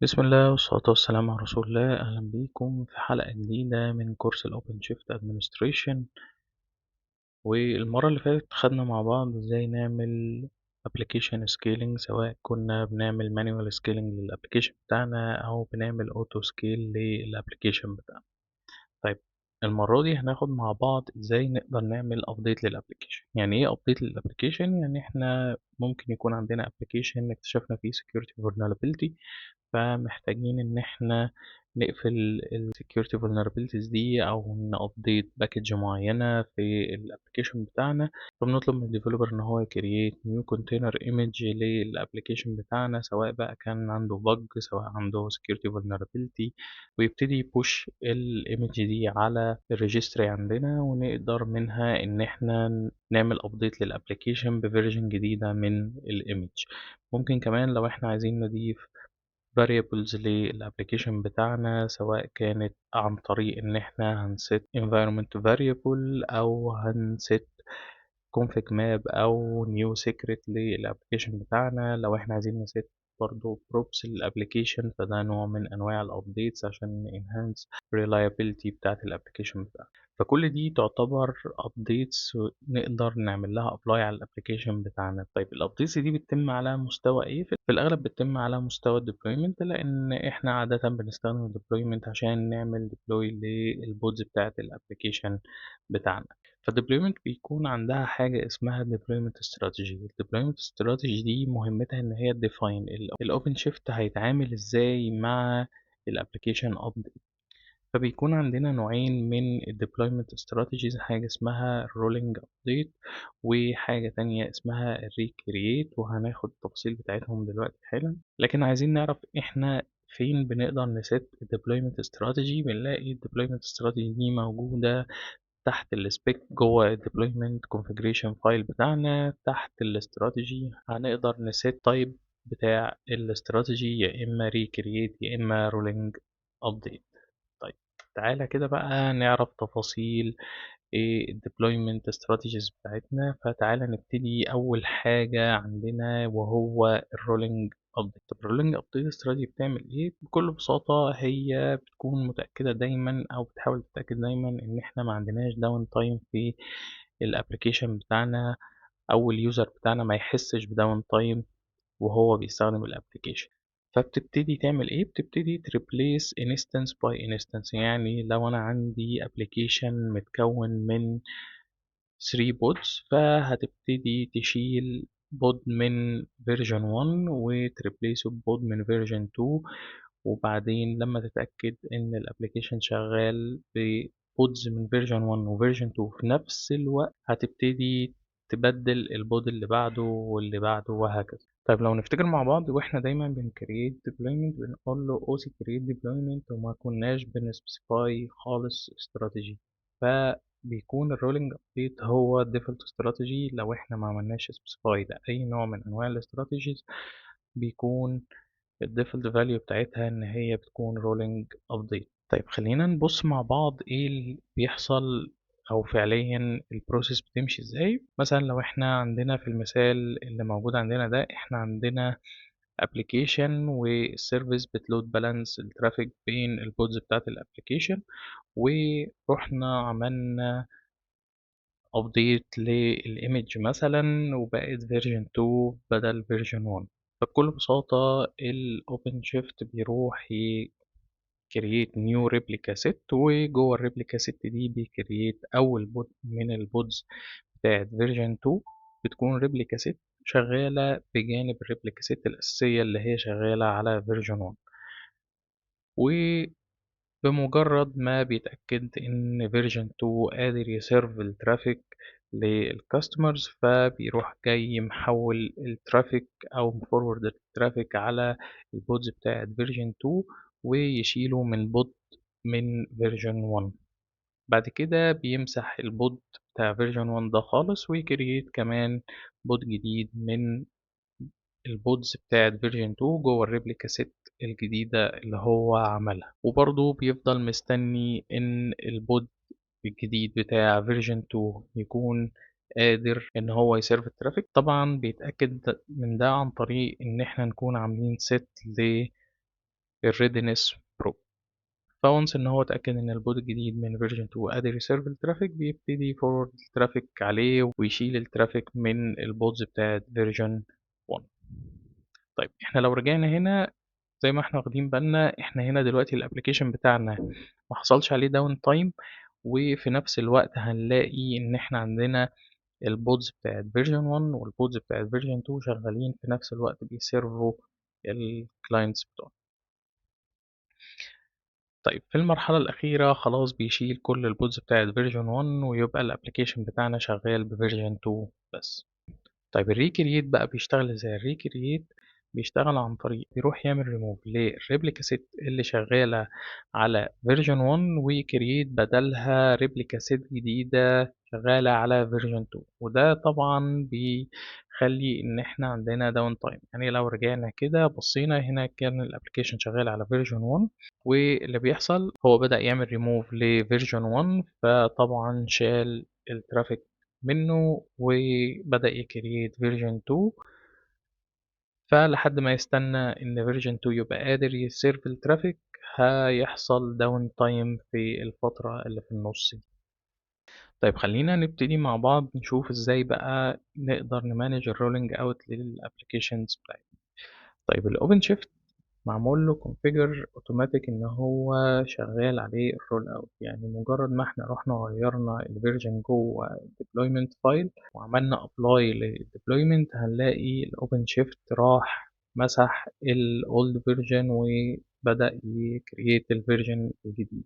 بسم الله والصلاة والسلام على رسول الله. أهلا بيكم في حلقة جديدة من كورس ال OpenShift Administration. والمرة اللي فاتت خدنا مع بعض ازاي نعمل Application Scaling، سواء كنا بنعمل Manual Scaling للأبليكيشن بتاعنا أو بنعمل Auto Scale للأبليكيشن بتاعنا. طيب، المرة دي هناخد مع بعض ازاي نقدر نعمل Update للأبليكيشن. يعني ايه Update للأبليكيشن؟ يعني احنا ممكن يكون عندنا أبليكيشن اكتشفنا فيه Security Vulnerability، فمحتاجين إن إحنا نقفل ال security vulnerabilities دي أو نupdate باكج معينة في الأبليكيشن بتاعنا. فبنطلب من الديفلوبر إن هو create new container image للأبليكيشن بتاعنا، سواء بقى كان عنده bug سواء عنده security vulnerability، ويبتدي يبوش الايمج دي على الريجستري عندنا، ونقدر منها إن إحنا نعمل update للأبليكيشن بفيرجن جديدة من الايمج. ممكن كمان لو إحنا عايزين نضيف variables للأبليكيشن بتاعنا، سواء كانت عن طريق إن إحنا هنset environment variable أو هنset config map أو new secret للأبليكيشن بتاعنا. لو إحنا عايزين نset برضه props للأبليكيشن، فده نوع من أنواع الأبديتس عشان enhance reliability بتاعة الأبليكيشن بتاعنا. فكل دي تعتبر updates نقدر نعمل لها apply على الابلكيشن بتاعنا. طيب الابديتس دي بتتم على مستوى ايه؟ في الاغلب بتتم على مستوى الديبلويمنت، لان احنا عادة بنستخدم الديبلويمنت عشان نعمل ديبلوي للبودز بتاعة الابلكيشن بتاعنا. فالديبلويمنت بيكون عندها حاجة اسمها deployment strategy. الديبلويمنت strategy دي مهمتها ان هي define الاوبن شيفت هيتعامل ازاي مع الابلكيشن update. فبيكون عندنا نوعين من ال deployment strategies، حاجة اسمها rolling update وحاجة تانية اسمها recreate، وهناخد التفاصيل بتاعتهم دلوقتي حالا. لكن عايزين نعرف احنا فين بنقدر نسيت ال deployment strategy. بنلاقي ال deployment strategy دي موجودة تحت السبيك جوه ال deployment configuration file بتاعنا. تحت الاستراتيجي هنقدر نسيت تايب بتاع الاستراتيجي، يا اما recreate يا اما rolling update. طيب، تعالى كده بقى نعرف تفاصيل ايه ال deployment strategies بتاعتنا. فتعالى نبتدي أول حاجة عندنا وهو ال rolling update. طب ال rolling update strategy بتعمل ايه؟ بكل بساطة هي بتكون متأكدة دايما أو بتحاول تتأكد دايما إن احنا ما عندناش داون تايم في الابلكيشن بتاعنا، أو اليوزر بتاعنا ما يحسش بداون تايم وهو بيستخدم الابلكيشن. فبتبتدي تعمل ايه؟ بتبتدي تريبليس انستنس باي انستنس. يعني لو انا عندي ابلكيشن متكون من 3 بودز، فهتبتدي تشيل بود من فيرجن 1 وتريبليسه ببود من فيرجن 2. وبعدين لما تتأكد ان الابلكيشن شغال ببودز من فيرجن 1 وفيرجن 2 في نفس الوقت، هتبتدي تبدل البود اللي بعده واللي بعده وهكذا. طيب لو نفتكر مع بعض، واحنا دايما بنكريت ديبلويمنت بنقول له او سي كريت ديبلويمنت، وما كناش بنسبيسيفاي خالص استراتيجي. فبيكون الرولينج ابديت هو الديفولت استراتيجي. لو احنا ما عملناش سبيسيفاي لاي نوع من انواع الاستراتيجيز، بيكون الديفولت فاليو بتاعتها ان هي بتكون رولينج ابديت. طيب خلينا نبص مع بعض ايه اللي بيحصل او فعليا البروسيس بتمشي ازاي. مثلا لو احنا عندنا في المثال اللي موجود عندنا ده، احنا عندنا ابلكيشن والسيرفيس بتلود بالانس الترافيك بين البودز بتاعت الابلكيشن، ورحنا عملنا ابديت للايمج مثلا وبقت فيرجن 2 بدل فيرجن 1. فبكل بساطة الاوبن شيفت بيروح كرييت نيو ريبليكا ست، وجوه الريبليكا ست دي بيكرييت اول بود من البودز بتاعت فيرجن 2. بتكون ريبليكا ست شغالة بجانب الريبليكا ست الأساسية اللي هي شغالة على فيرجن 1. وبمجرد ما بيتأكد إن فيرجن 2 قادر يسيرف الترافيك للكاستمرز، فبيروح جاي محول الترافيك أو مفورورد الترافيك على البودز بتاعت فيرجن 2 ويشيله من بود من فيرجن 1. بعد كده بيمسح البود بتاع فيرجن 1 ده خالص، ويكريت كمان بود جديد من البودز بتاعت فيرجن 2 جوه الريبليكا ست الجديدة اللي هو عملها. وبرضه بيفضل مستني ان البود الجديد بتاع فيرجن 2 يكون قادر ان هو يسيرف الترافيك. طبعا بيتأكد من ده عن طريق ان احنا نكون عاملين ست الريدنس بروب. فونس ان هو اتاكد ان البود الجديد من فيرجن 2 قادر يسيرف الترافيك، بيبتدي يفورورد الترافيك عليه ويشيل الترافيك من البودز بتاعت فيرجن 1. طيب احنا لو رجعنا هنا زي ما احنا واخدين بالنا، احنا هنا دلوقتي الابلكيشن بتاعنا ما حصلش عليه داون تايم، وفي نفس الوقت هنلاقي ان احنا عندنا البودز بتاعت فيرجن 1 والبودز بتاعت فيرجن 2 شغالين في نفس الوقت بيسيرفوا الكلاينتس بتوعنا. طيب في المرحلة الأخيرة خلاص بيشيل كل البودز بتاعت فيرجن 1 ويبقى الابلكيشن بتاعنا شغال بفيرجن 2 بس. طيب الريكرييت بقى بيشتغل ازاي؟ الريكرييت بيشتغل عن طريق يروح يعمل ريموف للريبليكا سيت اللي شغالة على فيرجن 1 ويكرييت بدلها ريبليكا سيت جديدة شغالة على فيرجن 2، وده طبعا بيخلي ان احنا عندنا داون تايم. يعني لو رجعنا كده بصينا هنا كان الابلكيشن شغال على فيرجن 1، واللي بيحصل هو بدأ يعمل ريموف لفيرجن 1، فطبعا شال الترافيك منه وبدأ يكريت فيرجن 2. فلحد ما يستنى ان فيرجن 2 يبقى قادر يسيرف الترافيك هيحصل داون تايم في الفترة اللي في النص دي. طيب خلينا نبتدي مع بعض نشوف ازاي بقى نقدر نمانج الرولينج اوت للابليكيشنز بتاعتنا. طيب الاوبن شيفت معمول له configure اوتوماتيك ان هو شغال عليه الرول اوت. يعني مجرد ما احنا رحنا غيرنا الفيرجن جوه deployment فايل وعملنا ابلاي للديبلويمنت، هنلاقي الاوبن شيفت راح مسح الاولد فيرجن وبدأ يكريت الفيرجن الجديد.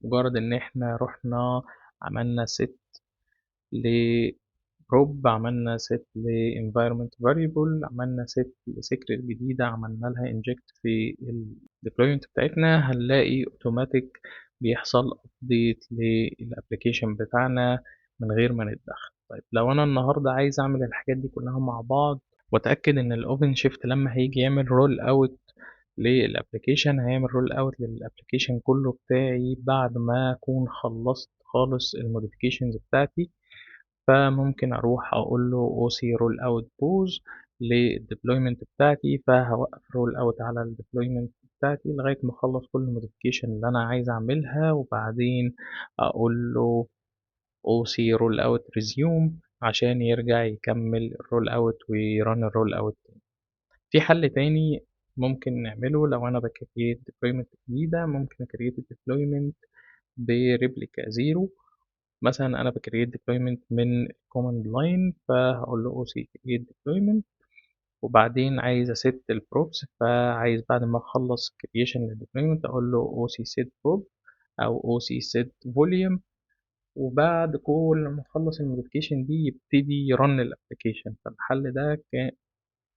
مجرد ان احنا رحنا عملنا set لبروب، عملنا set ل environment variable، عملنا set لسيكريت جديدة عملنا لها inject في ال deployment بتاعتنا، هنلاقي اوتوماتيك بيحصل update للابليكيشن بتاعنا من غير ما نتدخل. طيب لو انا النهاردة عايز اعمل الحاجات دي كلها مع بعض واتأكد ان الاوبن شيفت لما هيجي يعمل رول اوت للابليكيشن هيعمل رول اوت للابليكيشن كله بتاعي بعد ما اكون خلصت خالص الموديفيكيشنز بتاعتي، فممكن اروح اقول له او سي رول اوت بوز للديبلويمنت بتاعتي، فهوقف رول اوت على الديبلويمنت بتاعتي لغايه ما اخلص كل الموديفيكيشن اللي انا عايز اعملها، وبعدين اقول له او سي رول اوت ريزيوم عشان يرجع يكمل الرول اوت ويرن الرول اوت. في حل تاني ممكن نعمله لو انا بكريت ديبلويمنت جديده، ممكن اكريت الديبلويمنت بريبليكا زيرو. مثلا انا بكريت ديبلويمنت من كوماند لاين، فهقول له او سي كريت ديبلويمنت، وبعدين عايز اسيت البروبس، فعايز بعد ما اخلص كرييشن للديبلويمنت اقول له او سي سيت بروب او او سي سيت فوليوم، وبعد كل ما اخلص الموديفيكيشن دي يبتدي يرن الابلكيشن. فالحل ده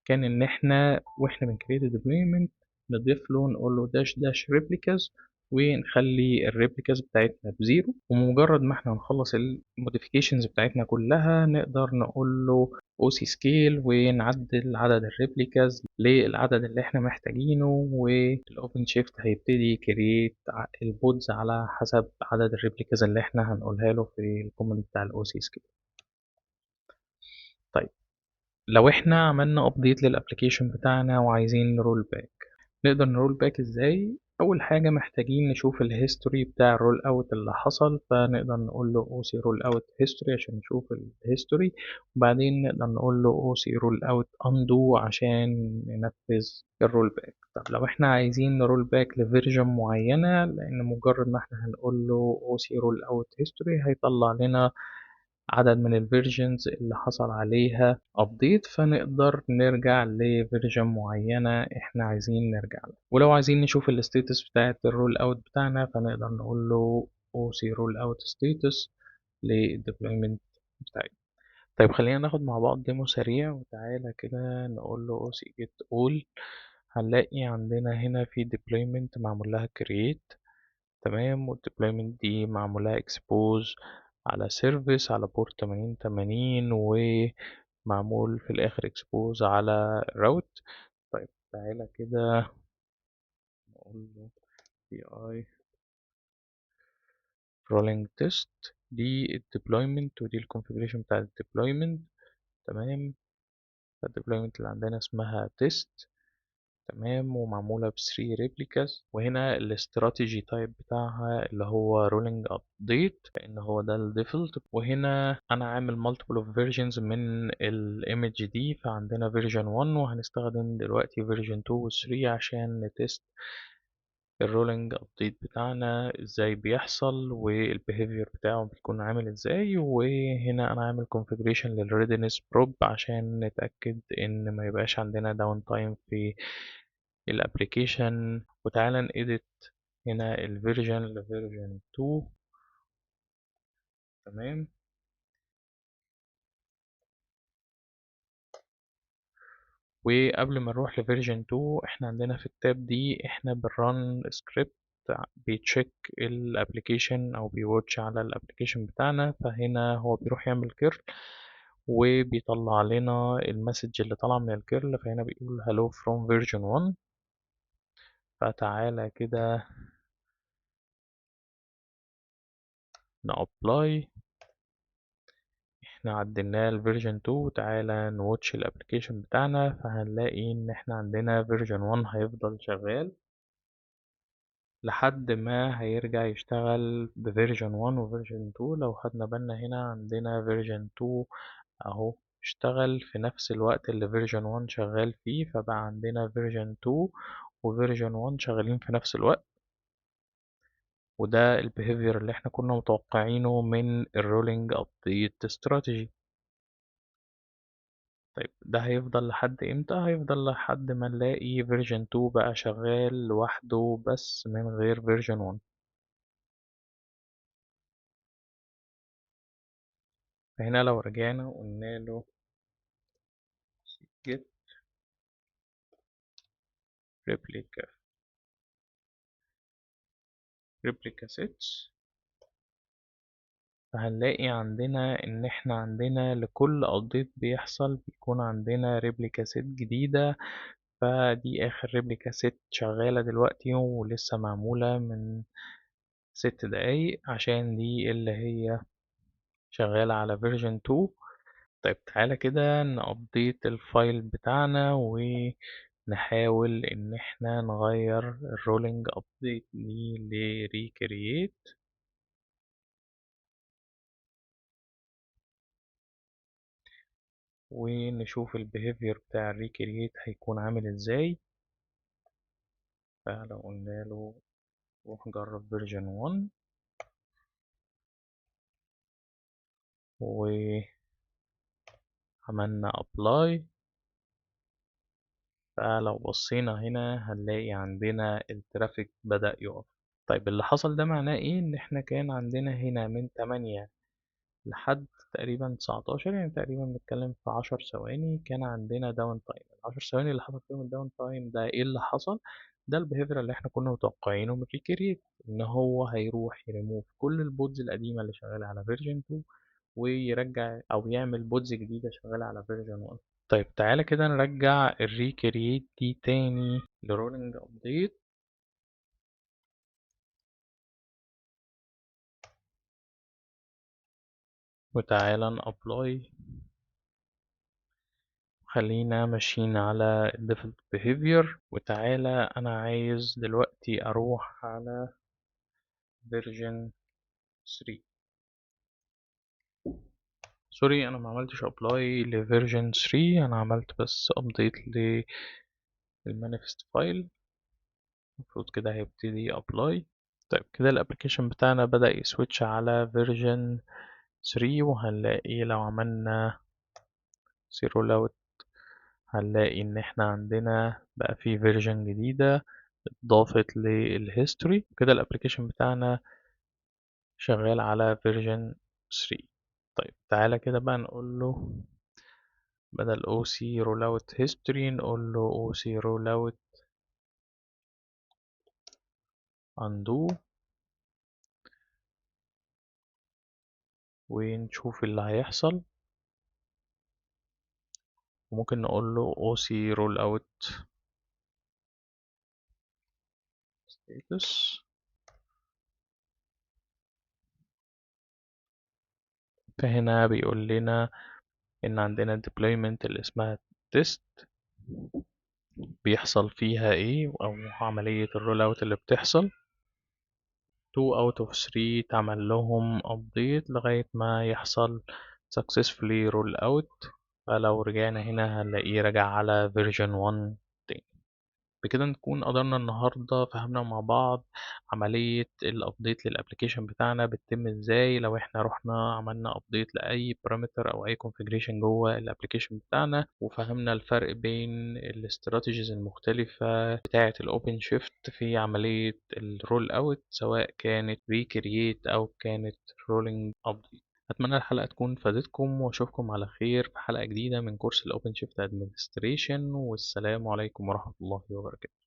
كان ان احنا واحنا بنكريت الديبلويمنت نضيف له نقول له داش داش ريبليكاز ونخلي الريبليكاز بتاعتنا بزيرو، ومجرد ما احنا نخلص الموديفيكيشنز بتاعتنا كلها نقدر نقول له او سي سكيل ونعدل عدد الريبليكاز للعدد اللي احنا محتاجينه، والاوبن شيفت هيبتدي يكريت البودز على حسب عدد الريبليكاز اللي احنا هنقولها له في الكومنت بتاع الاو سي سكيل. طيب لو احنا عملنا ابديت للابليكيشن بتاعنا وعايزين نرول باك، نقدر نرول باك ازاي؟ اول حاجه محتاجين نشوف الهيستوري بتاع الرول اوت اللي حصل، فنقدر نقول له او سي رول اوت هيستوري عشان نشوف الهيستوري، وبعدين نقدر نقول له او سي رول اوت اندو عشان ننفذ الرول باك. طب لو احنا عايزين نرول باك لفيرجن معينه، لان مجرد ما احنا هنقول له او سي رول اوت هيستوري هيطلع لنا عدد من الفيرجنز اللي حصل عليها ابديت، فنقدر نرجع لفيرجن معينة احنا عايزين نرجع لها. ولو عايزين نشوف الستيتس بتاعت الرول اوت بتاعنا فنقدر نقول له او سي رول اوت ستيتس للديبلويمنت بتاعي. طيب خلينا ناخد مع بعض ديمو سريع، وتعالى كده نقول له او سي جيت اول. هنلاقي عندنا هنا في deployment معمول لها create، تمام، والديبلويمنت دي معمولها اكسبوز على سيرفيس على بورت 8080 ومعمول في الاخر اكسبوز على راوت. طيب تعالى كده نقول له بي اي رولينج تيست، دي الديبلويمنت ودي الكونفيجريشن بتاع الديبلويمنت، تمام. الديبلويمنت اللي عندنا اسمها تيست، تمام، ومعمولة ب3 ريبليكاز. وهنا الاستراتيجي تايب بتاعها اللي هو رولينج ابديت، لان هو ده الديفولت. وهنا انا عامل مالتيبل اوف فيرجنز من الايمج دي، فعندنا فيرجن 1 وهنستخدم دلوقتي فيرجن 2 و 3 عشان نتست الرولينج ابديت بتاعنا ازاي بيحصل والبيهيفير بتاعه بيكون عامل ازاي. وهنا انا عامل configuration للريدنس بروب عشان نتأكد ان ما يبقاش عندنا داون تايم في الابليكيشن. وتعالى نedit هنا الفيرجن لفيرجن 2. تمام. وقبل ما نروح لفيرجن 2 احنا عندنا في التاب دي احنا بنرن سكريبت بيتشيك الابليكيشن او بيواتش على الابليكيشن بتاعنا. فهنا هو بيروح يعمل كيرل وبيطلع لنا المسج اللي طالعه من الكيرل. فهنا بيقول hello from version 1. فتعالى كده نابلاي. احنا عدلناه الفيرجن 2. تعالى نواتش الابليكيشن بتاعنا، فهنلاقي ان احنا عندنا فيرجن 1 هيفضل شغال لحد ما هيرجع يشتغل بفيرجن 1 وفيرجن 2. لو خدنا بالنا هنا عندنا فيرجن 2 اهو اشتغل في نفس الوقت اللي فيرجن 1 شغال فيه، فبقى عندنا فيرجن 2 وفيرجن 1 شغالين في نفس الوقت. وده البيهيفير اللي احنا كنا متوقعينه من الرولينج ابديت استراتيجي. طيب ده هيفضل لحد امتى؟ هيفضل لحد ما نلاقي فيرجن 2 بقى شغال لوحده بس من غير فيرجن 1. فهنا لو رجعنا وقلنا له get replica sets، فهنلاقي عندنا ان احنا عندنا لكل ابديت بيحصل بيكون عندنا ريبليكا سيت جديدة. فدي اخر ريبليكا سيت شغالة دلوقتي ولسه معمولة من 6 دقايق عشان دي اللي هي شغالة على فيرجن 2. طيب تعالى كده نابديت الفايل بتاعنا ونحاول ان احنا نغير الرولينج ابديت دي لريكرييت. ونشوف البيهيفير بتاع الريكرييت هيكون عامل ازاي. فلو قلنا له روح جرب فيرجن 1 وعملنا ابلاي، فلو بصينا هنا هنلاقي عندنا الترافيك بدأ يقف. طيب اللي حصل ده معناه ايه؟ ان احنا كان عندنا هنا من 8 لحد تقريبا 19، يعني تقريبا بنتكلم في 10 ثواني كان عندنا داون تايم. ال10 ثواني اللي حصل فيهم الداون تايم ده ايه اللي حصل؟ ده البيهيفير اللي احنا كنا متوقعينه من ريكريت، ان هو هيروح يريموف كل البودز القديمة اللي شغالة على فيرجن 2 ويرجع او يعمل بودز جديدة شغالة على فيرجن 1. طيب تعالى كده نرجع الريكرييت دي تاني لرولينج ابديت. وتعالى نابلاي. خلينا ماشيين على default behavior. وتعالى انا عايز دلوقتي اروح على version 3. سوري انا ما عملتش apply لفيرجن 3، انا عملت بس update للmanifest file. المفروض كده هيبتدي apply. طيب كده الابلكيشن بتاعنا بدأ يسويتش على version 3. وهنلاقي لو عملنا zero load هنلاقي ان احنا عندنا بقى في فيرجن جديدة اتضافت للهيستوري. كده الابليكيشن بتاعنا شغال على فيرجن 3. طيب تعالى كده بقى نقول له بدل OC rollout history نقول له OC rollout undo ونشوف اللي هيحصل. وممكن نقول له OC rollout status. فهنا بيقول لنا ان عندنا deployment اللي اسمها test بيحصل فيها ايه أو عملية الرول اوت اللي بتحصل. 2 out of 3 تعمل لهم update لغاية ما يحصل successfully roll out. فلو رجعنا هنا هنلاقيه رجع على version 1 تاني. بكده نكون قدرنا النهاردة فهمنا مع بعض عملية الابديت للابليكيشن بتاعنا بتتم ازاي لو احنا رحنا عملنا ابديت لأي بارامتر او اي configuration جوه الابليكيشن بتاعنا، وفهمنا الفرق بين الاستراتيجيز المختلفة بتاعة الاوبن شيفت في عملية الرول اوت، سواء كانت ريكرييت او كانت رولينج ابديت. أتمنى الحلقة تكون فادتكم وأشوفكم على خير في حلقة جديدة من كورس الأوبن شيفت أدمنستريشن، والسلام عليكم ورحمة الله وبركاته.